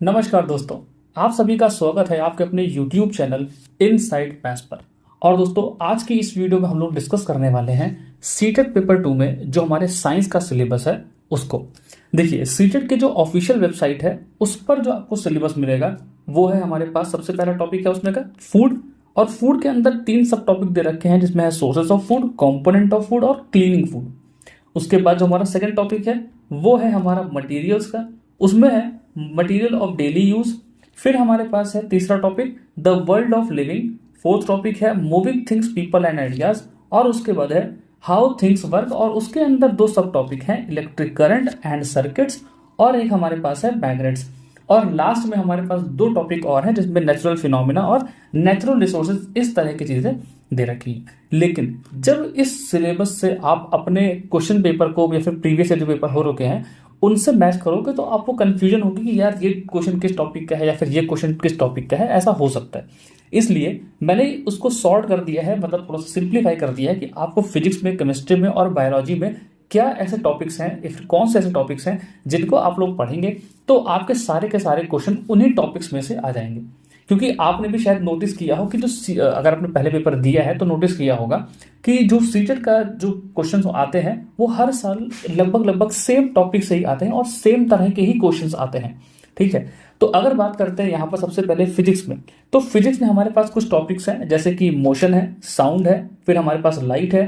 नमस्कार दोस्तों। आप सभी का स्वागत है आपके अपने YouTube चैनल इनसाइड मैथ्स पर। और दोस्तों, आज की इस वीडियो में हम लोग डिस्कस करने वाले हैं सीटेट पेपर 2 में जो हमारे साइंस का सिलेबस है उसको। देखिए, सीटेट की जो ऑफिशियल वेबसाइट है उस पर जो आपको सिलेबस मिलेगा वो है हमारे पास सबसे पहला टॉपिक है उसमें का फूड। और फूड के अंदर 3 सब टॉपिक दे रखे हैं जिसमें है sources of food, component of food और क्लीनिंग फूड। उसके बाद जो हमारा सेकंड टॉपिक है वो है हमारा मटेरियल्स का, उसमें है मटेरियल ऑफ डेली यूज। फिर हमारे पास है तीसरा topic the world of living. Fourth topic है moving things people and ideas. और उसके बाद है हाउ थिंग्स वर्क, और उसके अंदर 2 सब टॉपिक हैं इलेक्ट्रिक करंट एंड सर्किट्स, और एक हमारे पास है मैग्नेट्स। और लास्ट में हमारे पास 2 टॉपिक और हैं जिसमें नेचुरल फिनोमिना और नेचुरल रिसोर्सेज, इस तरह की चीजें दे रखी हैं। लेकिन जब इस सिलेबस से आप अपने क्वेश्चन पेपर को या फिर प्रीवियस जो पेपर हो रखे हैं उनसे मैच करोगे तो आपको कंफ्यूजन होगी कि यार ये क्वेश्चन किस टॉपिक का है या फिर ये क्वेश्चन किस टॉपिक का है, ऐसा हो सकता है। इसलिए मैंने उसको सॉर्ट कर दिया है, मतलब थोड़ा सा सिंप्लीफाई कर दिया है कि आपको फिजिक्स में, केमिस्ट्री में और बायोलॉजी में क्या ऐसे टॉपिक्स हैं, या फिर कौन से ऐसे टॉपिक्स हैं जिनको आप लोग पढ़ेंगे तो आपके सारे के सारे क्वेश्चन उन्हीं टॉपिक्स में से आ जाएंगे। क्योंकि आपने भी शायद नोटिस किया हो कि अगर आपने पहले पेपर दिया है तो नोटिस किया होगा कि जो सीटेट का जो क्वेश्चंस आते हैं वो हर साल लगभग सेम टॉपिक से ही आते हैं और सेम तरह के ही क्वेश्चंस आते हैं। ठीक है, तो अगर बात करते हैं यहाँ पर सबसे पहले फिजिक्स में, तो फिजिक्स में हमारे पास कुछ टॉपिक्स हैं जैसे कि मोशन है, साउंड है, फिर हमारे पास लाइट है,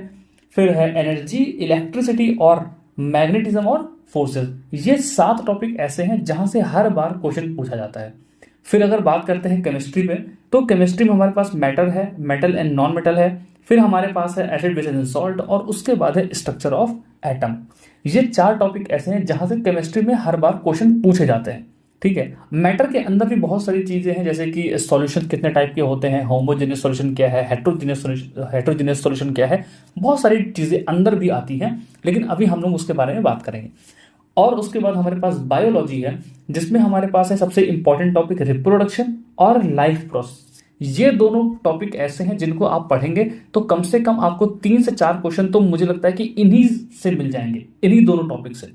फिर है एनर्जी, इलेक्ट्रिसिटी और मैग्नेटिज्म और फोर्सेस। ये 7 टॉपिक ऐसे हैं जहां से हर बार क्वेश्चन पूछा जाता है। फिर अगर बात करते हैं केमिस्ट्री में, तो केमिस्ट्री में हमारे पास मैटर है, मेटल एंड नॉन मेटल है, फिर हमारे पास है एसिड बेस एंड सॉल्ट, और उसके बाद है स्ट्रक्चर ऑफ एटम। ये 4 टॉपिक ऐसे हैं जहां से केमिस्ट्री में हर बार क्वेश्चन पूछे जाते हैं। ठीक है, मैटर के अंदर भी बहुत सारी चीजें हैं जैसे कि सॉल्यूशन कितने टाइप के होते हैं, होमोजेनियस सॉल्यूशन क्या है, हेट्रोजेनियस सॉल्यूशन क्या है, बहुत सारी चीजें अंदर भी आती हैं, लेकिन अभी हम लोग उसके बारे में बात करेंगे। और उसके बाद हमारे पास बायोलॉजी है जिसमें हमारे पास है सबसे इंपॉर्टेंट टॉपिक रिप्रोडक्शन और लाइफ प्रोसेस। ये दोनों टॉपिक ऐसे हैं जिनको आप पढ़ेंगे तो कम से कम आपको 3 से 4 क्वेश्चन तो मुझे लगता है कि इन्हीं से मिल जाएंगे, इन्हीं दोनों टॉपिक से।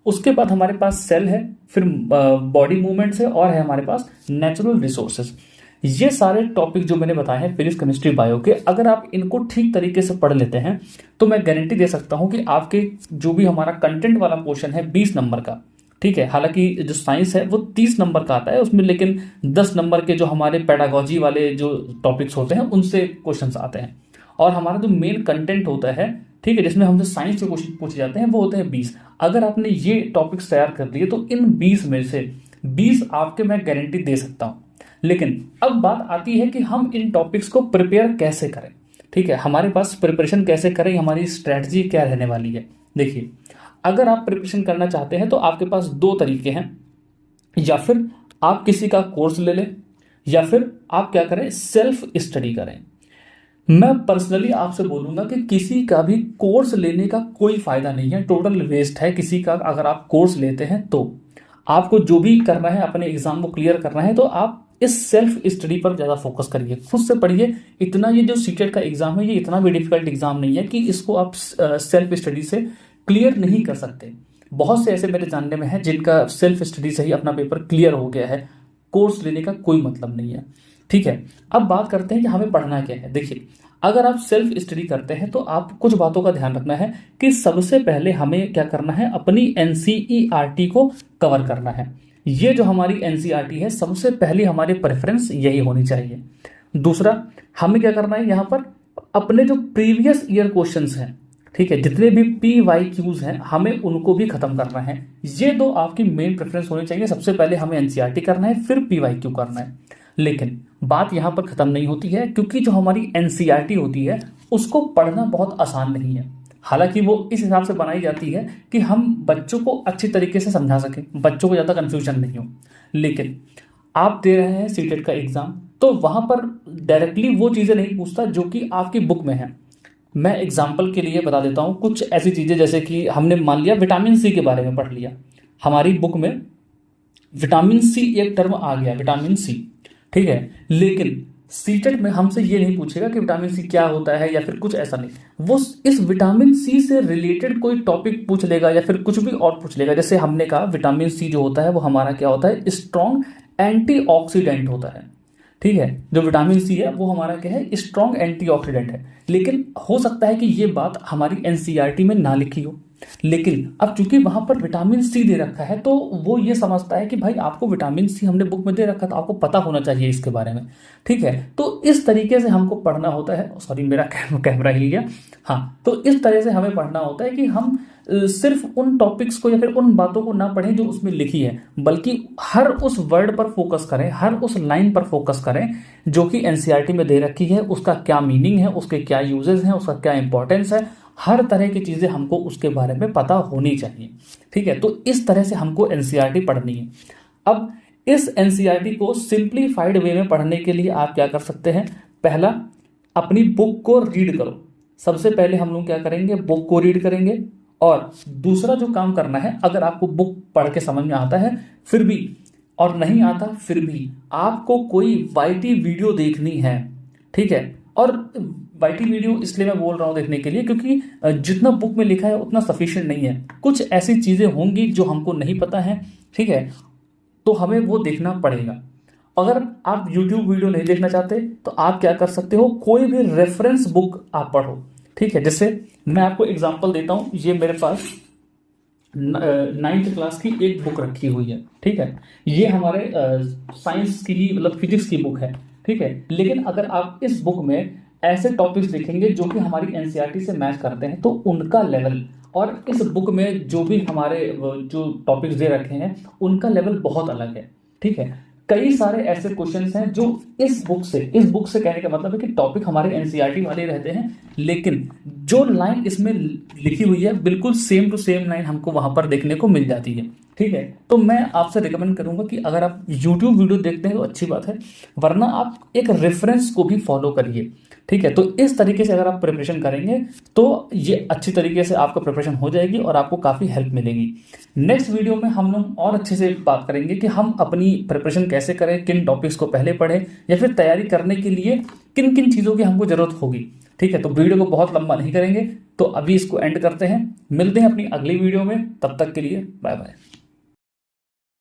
उसके बाद हमारे पास सेल है, फिर बॉडी मूवमेंट्स है, और है हमारे पास नेचुरल रिसोर्सेज। ये सारे टॉपिक जो मैंने बताए हैं फिजिक्स, केमिस्ट्री, बायो के, अगर आप इनको ठीक तरीके से पढ़ लेते हैं तो मैं गारंटी दे सकता हूं कि आपके जो भी हमारा कंटेंट वाला पोर्शन है 20 नंबर का, ठीक है, हालांकि जो साइंस है वो 30 नंबर का आता है उसमें, लेकिन 10 नंबर के जो हमारे पेडागोजी वाले जो टॉपिक्स होते हैं उनसे क्वेश्चंस आते हैं। और हमारा जो मेन कंटेंट होता है, ठीक है, जिसमें हमसे साइंस के क्वेश्चन पूछे जाते हैं वो होते हैं 20। अगर आपने ये टॉपिक्स तैयार कर लिए तो इन 20 में से 20 आपके मैं गारंटी दे सकता हूं। लेकिन अब बात आती है कि हम इन टॉपिक्स को प्रिपेयर कैसे करें। ठीक है, हमारे पास प्रिपरेशन कैसे करें, हमारी स्ट्रैटेजी क्या रहने वाली है। देखिए, अगर आप प्रिपरेशन करना चाहते हैं तो आपके पास 2 तरीके हैं, या फिर आप किसी का कोर्स ले लें या फिर आप क्या करें, सेल्फ स्टडी करें। मैं पर्सनली आपसे बोलूंगा कि किसी का भी कोर्स लेने का कोई फायदा नहीं है, टोटल वेस्ट है किसी का। अगर आप कोर्स लेते हैं तो आपको जो भी करना है, अपने एग्जाम को क्लियर करना है, तो आप इस सेल्फ स्टडी पर ज़्यादा फोकस करिए, खुद से पढ़िए। इतना ये जो सीटेट का एग्जाम है ये इतना भी डिफिकल्ट एग्जाम नहीं है कि इसको आप सेल्फ स्टडी से क्लियर नहीं कर सकते। बहुत से ऐसे मेरे जानने में है जिनका सेल्फ स्टडी से ही अपना पेपर क्लियर हो गया है, कोर्स लेने का कोई मतलब नहीं है। ठीक है, अब बात करते हैं कि हमें पढ़ना क्या है। देखिए, अगर आप सेल्फ स्टडी करते हैं तो आप कुछ बातों का ध्यान रखना है कि सबसे पहले हमें क्या करना है, अपनी एनसीईआरटी को कवर करना है। ये जो हमारी एनसीईआरटी है सबसे पहली हमारी प्रेफरेंस यही होनी चाहिए। दूसरा, हमें क्या करना है, यहाँ पर अपने जो प्रीवियस ईयर क्वेश्चंस हैं, ठीक है, जितने भी PYQs हैं हमें उनको भी खत्म करना है। ये 2 आपकी मेन प्रेफरेंस होनी चाहिए। सबसे पहले हमें एनसीईआरटी करना है, फिर PYQ करना है। लेकिन बात यहाँ पर खत्म नहीं होती है, क्योंकि जो हमारी एनसीईआरटी होती है उसको पढ़ना बहुत आसान नहीं है। हालांकि वो इस हिसाब से बनाई जाती है कि हम बच्चों को अच्छी तरीके से समझा सकें, बच्चों को ज़्यादा कन्फ्यूजन नहीं हो। लेकिन आप दे रहे हैं सीटेट का एग्जाम, तो वहाँ पर डायरेक्टली वो चीज़ें नहीं पूछता जो कि आपकी बुक में है। मैं एग्जाम्पल के लिए बता देता हूँ कुछ ऐसी चीज़ें, जैसे कि हमने मान लिया विटामिन सी के बारे में पढ़ लिया, हमारी बुक में विटामिन सी एक टर्म आ गया, विटामिन सी, ठीक है, लेकिन सीटेट में हमसे ये नहीं पूछेगा कि विटामिन सी क्या होता है या फिर कुछ ऐसा नहीं। वो इस विटामिन सी से रिलेटेड कोई टॉपिक पूछ लेगा या फिर कुछ भी और पूछ लेगा। जैसे हमने कहा विटामिन सी जो होता है वो हमारा क्या होता है, स्ट्रॉन्ग एंटीऑक्सीडेंट होता है। ठीक है, जो विटामिन सी है वो हमारा क्या है, स्ट्रॉन्ग एंटीऑक्सीडेंट है। लेकिन हो सकता है कि ये बात हमारी एनसीईआरटी में ना लिखी हो, लेकिन अब चूंकि वहां पर विटामिन सी दे रखा है तो वो ये समझता है कि भाई आपको विटामिन सी हमने बुक में दे रखा तो आपको पता होना चाहिए इसके बारे में। ठीक है, तो इस तरीके से हमको पढ़ना होता है। सॉरी, मेरा कैमरा हिल गया। हाँ, तो इस तरह से हमें पढ़ना होता है कि हम सिर्फ उन टॉपिक्स को या फिर उन बातों को ना पढ़ें जो उसमें लिखी है, बल्कि हर उस वर्ड पर फोकस करें, हर उस लाइन पर फोकस करें जो कि एनसीईआरटी में दे रखी है। उसका क्या मीनिंग है, उसके क्या यूजेस हैं, उसका क्या इंपॉर्टेंस है, हर तरह की चीज़ें हमको उसके बारे में पता होनी चाहिए। ठीक है, तो इस तरह से हमको एनसीईआरटी पढ़नी है। अब इस एनसीईआरटी को सिंप्लीफाइड वे में पढ़ने के लिए आप क्या कर सकते हैं, पहला, अपनी बुक को रीड करो। सबसे पहले हम लोग क्या करेंगे, बुक को रीड करेंगे। और दूसरा जो काम करना है, अगर आपको बुक पढ़ के समझ में आता है फिर भी, और नहीं आता फिर भी, आपको कोई वाईटी वीडियो देखनी है। ठीक है, और वाईटी वीडियो इसलिए मैं बोल रहा हूँ देखने के लिए क्योंकि जितना बुक में लिखा है उतना सफिशिएंट नहीं है। कुछ ऐसी चीज़ें होंगी जो हमको नहीं पता है। ठीक है, तो हमें वो देखना पड़ेगा। अगर आप यूट्यूब वीडियो नहीं देखना चाहते तो आप क्या कर सकते हो, कोई भी रेफरेंस बुक आप पढ़ो। ठीक है, जैसे मैं आपको एग्जांपल देता हूँ। ये मेरे पास 9th क्लास की एक बुक रखी हुई है। ठीक है, ये हमारे साइंस की ही, मतलब फिजिक्स की बुक है। ठीक है, लेकिन अगर आप इस बुक में ऐसे टॉपिक्स देखेंगे जो कि हमारी एनसीईआरटी से मैच करते हैं तो उनका लेवल, और इस बुक में जो भी हमारे जो टॉपिक्स दे रखे हैं उनका लेवल बहुत अलग है। ठीक है, कई सारे ऐसे क्वेश्चंस हैं जो इस बुक से कहने का मतलब है कि टॉपिक हमारे एनसीईआरटी वाले रहते हैं, लेकिन जो लाइन इसमें लिखी हुई है बिल्कुल सेम टू सेम लाइन हमको वहां पर देखने को मिल जाती है। ठीक है, तो मैं आपसे रिकमेंड करूंगा कि अगर आप यूट्यूब वीडियो देखते हैं तो अच्छी बात है, वरना आप एक रेफरेंस को भी फॉलो करिए। ठीक है, तो इस तरीके से अगर आप प्रिपरेशन करेंगे तो ये अच्छी तरीके से आपका प्रिपरेशन हो जाएगी और आपको काफ़ी हेल्प मिलेगी। नेक्स्ट वीडियो में हम लोग और अच्छे से बात करेंगे कि हम अपनी प्रिपरेशन कैसे करें, किन टॉपिक्स को पहले पढ़ें, या फिर तैयारी करने के लिए किन किन चीज़ों की हमको ज़रूरत होगी। ठीक है, तो वीडियो को बहुत लंबा नहीं करेंगे, तो अभी इसको एंड करते हैं। मिलते हैं अपनी अगली वीडियो में, तब तक के लिए बाय बाय।